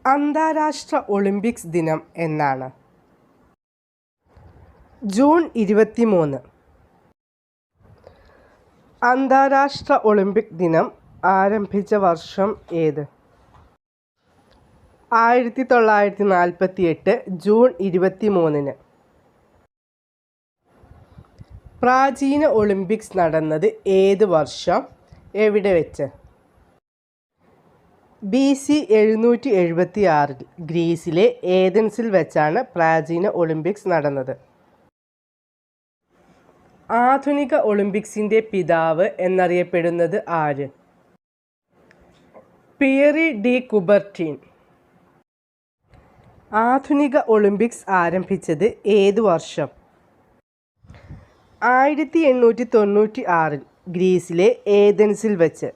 അന്താരാഷ്ട്ര ഒളിമ്പിക്സ് ദിനം എന്നാണ്? ജൂൺ 23. അന്താരാഷ്ട്ര ഒളിമ്പിക് ദിനം ആരംഭിച്ച വർഷം ഏത്? 1948 ജൂൺ 23. പ്രാചീന ഒളിമ്പിക്സ് നടന്നത് ഏത് വർഷം, എവിടെ വെച്ച്? BC 776 ഗ്രീസിലെ ഏതൻസിൽ വെച്ചാണ് പ്രാചീന ഒളിമ്പിക്സ് നടന്നത്. ആധുനിക ഒളിമ്പിക്സിൻ്റെ പിതാവ് എന്നറിയപ്പെടുന്നത് ആര്? Pierre de Coubertin. ആധുനിക ഒളിമ്പിക്സ് ആരംഭിച്ചത് ഏതു വർഷം? 1896 ഗ്രീസിലെ ഏതൻസിൽ വെച്ച്.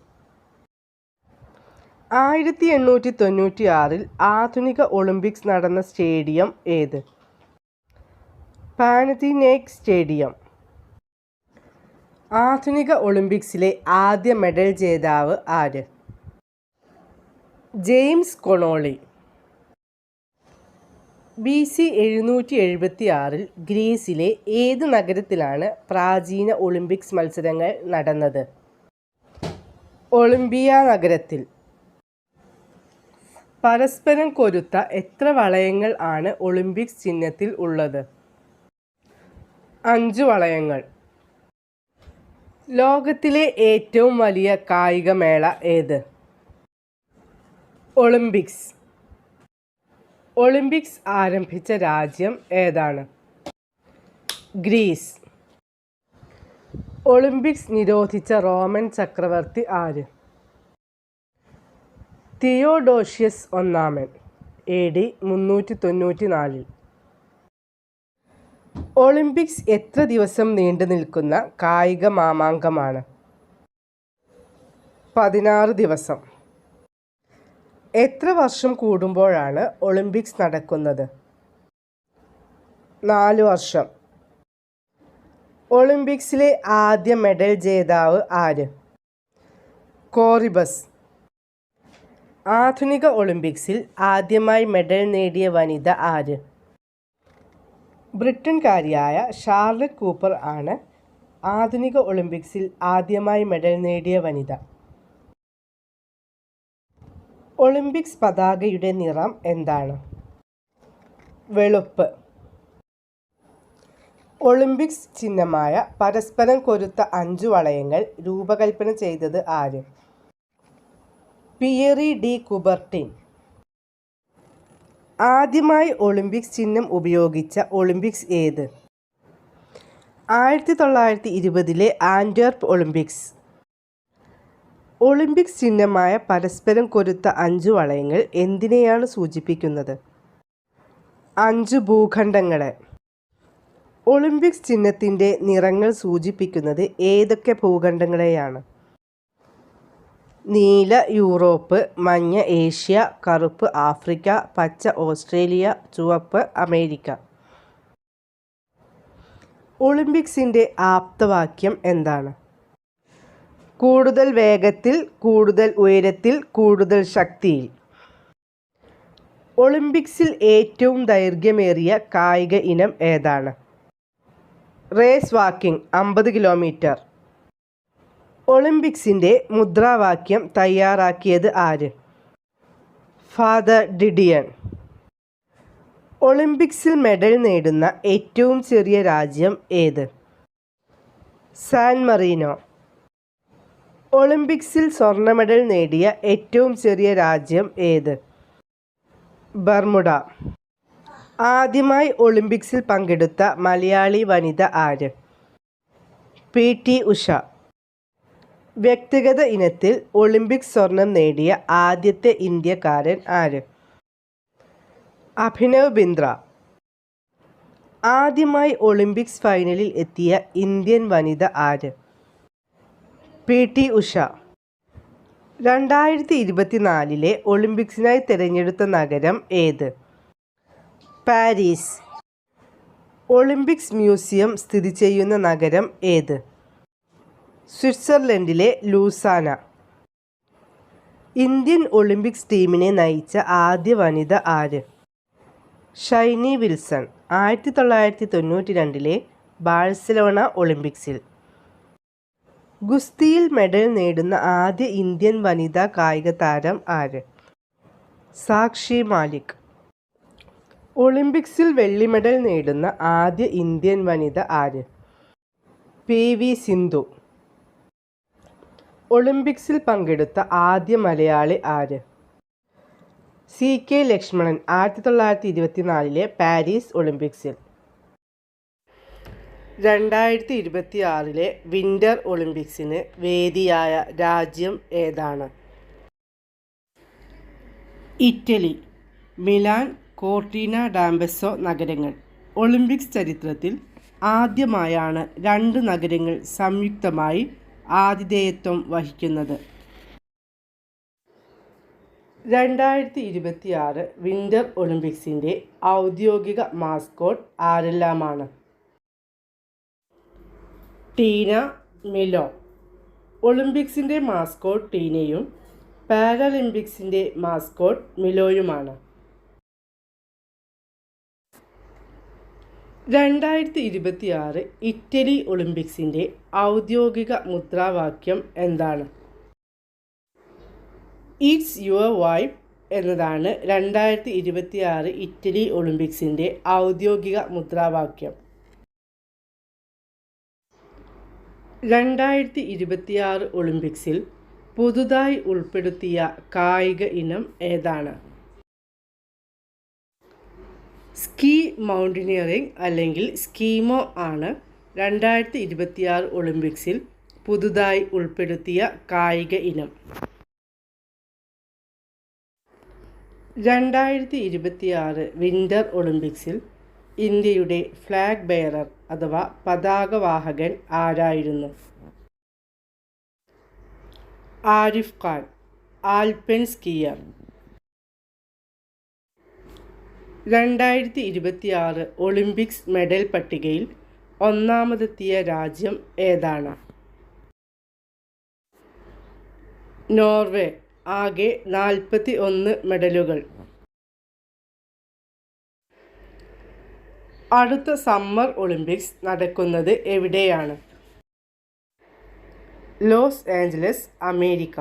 1896 ആധുനിക ഒളിമ്പിക്സ് നടന്ന സ്റ്റേഡിയം ഏത്? പാനതീനൈക് സ്റ്റേഡിയം. ആധുനിക ഒളിമ്പിക്സിലെ ആദ്യ മെഡൽ ജേതാവ് ആര്? ജെയിംസ് കൊണോളി. BC 776 ഗ്രീസിലെ ഏത് നഗരത്തിലാണ് പ്രാചീന ഒളിമ്പിക്സ് മത്സരങ്ങൾ നടന്നത്? ഒളിമ്പിയ നഗരത്തിൽ. പരസ്പരം കൊരുത്ത എത്ര വളയങ്ങൾ ആണ് ഒളിമ്പിക്സ് ചിഹ്നത്തിൽ ഉള്ളത്? 5 വളയങ്ങൾ. ലോകത്തിലെ ഏറ്റവും വലിയ കായികമേള ഏത്? ഒളിമ്പിക്സ്. ഒളിമ്പിക്സ് ആരംഭിച്ച രാജ്യം ഏതാണ്? ഗ്രീസ്. ഒളിമ്പിക്സ് നിരോധിച്ച റോമൻ ചക്രവർത്തി ആര്? തിയോഡോഷ്യസ് ഒന്നാമൻ. AD 394. ഒളിമ്പിക്സ് എത്ര ദിവസം നീണ്ടു നിൽക്കുന്ന കായിക മാമാങ്കമാണ്? 16 ദിവസം. എത്ര വർഷം കൂടുമ്പോഴാണ് ഒളിമ്പിക്സ് നടക്കുന്നത്? 4 വർഷം. ഒളിമ്പിക്സിലെ ആദ്യ മെഡൽ ജേതാവ് ആര്? കോറിബസ്. ആധുനിക ഒളിമ്പിക്സിൽ ആദ്യമായി മെഡൽ നേടിയ വനിത ആര്? ബ്രിട്ടൻകാരിയായ ഷാർലറ്റ് കൂപ്പർ ആണ് ആധുനിക ഒളിമ്പിക്സിൽ ആദ്യമായി മെഡൽ നേടിയ വനിത. ഒളിമ്പിക്സ് പതാകയുടെ നിറം എന്താണ്? വെളുപ്പ്. ഒളിമ്പിക്സ് ചിഹ്നമായ പരസ്പരം കൊരുത്ത 5 വളയങ്ങൾ രൂപകൽപ്പന ചെയ്തത് ആര്? Pierre de Coubertin. ആദ്യമായി ഒളിമ്പിക്സ് ചിഹ്നം ഉപയോഗിച്ച ഒളിമ്പിക്സ് ഏത്? 1920 ആന്റ്വെർപ്പ് ഒളിമ്പിക്സ്. ഒളിമ്പിക്സ് ചിഹ്നമായ പരസ്പരം കൊരുത്ത 5 വളയങ്ങൾ എന്തിനെയാണ് സൂചിപ്പിക്കുന്നത്? 5 ഭൂഖണ്ഡങ്ങളെ. ഒളിമ്പിക്സ് ചിഹ്നത്തിൻ്റെ നിറങ്ങൾ സൂചിപ്പിക്കുന്നത് ഏതൊക്കെ ഭൂഖണ്ഡങ്ങളെയാണ്? നീല യൂറോപ്പ്, മഞ്ഞ ഏഷ്യ, കറുപ്പ് ആഫ്രിക്ക, പച്ച ഓസ്ട്രേലിയ, ചുവപ്പ് അമേരിക്ക. ഒളിമ്പിക്സിൻ്റെ ആപ്തവാക്യം എന്താണ്? കൂടുതൽ വേഗത്തിൽ, കൂടുതൽ ഉയരത്തിൽ, കൂടുതൽ ശക്തിയിൽ. ഒളിമ്പിക്സിൽ ഏറ്റവും ദൈർഘ്യമേറിയ കായിക ഇനം ഏതാണ്? Raise walking 50 kilometre. ഒളിമ്പിക്സിൻ്റെ മുദ്രാവാക്യം തയ്യാറാക്കിയത് ആര്? ഫാദർ ഡിഡിയൻ. ഒളിമ്പിക്സിൽ മെഡൽ നേടുന്ന ഏറ്റവും ചെറിയ രാജ്യം ഏത്? San Marino. ഒളിമ്പിക്സിൽ സ്വർണ്ണ മെഡൽ നേടിയ ഏറ്റവും ചെറിയ രാജ്യം ഏത്? ബർമുഡ. ആദ്യമായി ഒളിമ്പിക്സിൽ പങ്കെടുത്ത മലയാളി വനിത ആര്? PT ഉഷ. വ്യക്തിഗത ഇനത്തിൽ ഒളിമ്പിക്സ് സ്വർണം നേടിയ ആദ്യത്തെ ഇന്ത്യക്കാരൻ ആര്? അഭിനവ് ബിന്ദ്ര. ആദ്യമായി ഒളിമ്പിക്സ് ഫൈനലിൽ എത്തിയ ഇന്ത്യൻ വനിത ആര്? PT ഉഷ. 2024 ഒളിമ്പിക്സിനായി തിരഞ്ഞെടുത്ത നഗരം ഏത്? പാരീസ്. ഒളിമ്പിക്സ് മ്യൂസിയം സ്ഥിതി ചെയ്യുന്ന നഗരം ഏത്? സ്വിറ്റ്സർലൻഡിലെ ലൂസാന. ഇന്ത്യൻ ഒളിമ്പിക്സ് ടീമിനെ നയിച്ച ആദ്യ വനിത ആര്? ഷൈനി വിൽസൺ 1992 ബാഴ്സലോണ ഒളിമ്പിക്സിൽ. ഗുസ്തിയിൽ മെഡൽ നേടുന്ന ആദ്യ ഇന്ത്യൻ വനിതാ കായിക താരം ആര്? സാക്ഷി മാലിക്. ഒളിമ്പിക്സിൽ വെള്ളി മെഡൽ നേടുന്ന ആദ്യ ഇന്ത്യൻ വനിത ആര്? പി.വി. സിന്ധു. ഒളിമ്പിക്സിൽ പങ്കെടുത്ത ആദ്യ മലയാളി ആര്? സി.കെ. ലക്ഷ്മണൻ 1924 പാരീസ് ഒളിമ്പിക്സിൽ. 2026 വിന്റർ ഒളിമ്പിക്സിന് വേദിയായ രാജ്യം ഏതാണ്? ഇറ്റലി. മിലാൻ, കോർട്ടീന ഡാംബെസോ നഗരങ്ങൾ ഒളിമ്പിക്സ് ചരിത്രത്തിൽ ആദ്യമായാണ് രണ്ട് നഗരങ്ങൾ സംയുക്തമായി ആതിഥേയത്വം വഹിക്കുന്നത്. 2026 വിന്റർ ഒളിമ്പിക്സിൻ്റെ ഔദ്യോഗിക മാസ്കോട്ട് ആരെല്ലാമാണ്? Tina, Milo. ഒളിമ്പിക്സിൻ്റെ മാസ്കോട്ട് ടീനയും പാരാലിമ്പിക്സിൻ്റെ മാസ്കോട്ട് മിലോയുമാണ്. 2026 ഇറ്റലി ഒളിമ്പിക്സിൻ്റെ ഔദ്യോഗിക മുദ്രാവാക്യം എന്താണ്? ഇറ്റ്സ് യുവർ വൈബ് എന്നതാണ് 2026 ഇറ്റലി ഒളിമ്പിക്സിൻ്റെ ഔദ്യോഗിക മുദ്രാവാക്യം. 2026 ഒളിമ്പിക്സിൽ പുതുതായി ഉൾപ്പെടുത്തിയ കായിക ഇനം ഏതാണ്? സ്കീ മൗണ്ടനിയറിംഗ് അല്ലെങ്കിൽ സ്കീമോ ആണ് 2026 ഒളിമ്പിക്സിൽ പുതുതായി ഉൾപ്പെടുത്തിയ കായിക ഇനം. 2026 വിന്റർ ഒളിമ്പിക്സിൽ ഇന്ത്യയുടെ ഫ്ലാഗ് ബെയറർ അഥവാ പതാകവാഹകൻ ആരായിരുന്നു? Arif Khan, alpine skier. 2026 Olympics medal പട്ടികയിൽ ഒന്നാമതെത്തിയ രാജ്യം ഏതാണ്? നോർവേ. ആകെ 41 മെഡലുകൾ. അടുത്ത സമ്മർ ഒളിമ്പിക്സ് നടക്കുന്നത് എവിടെയാണ്? Los Angeles, America.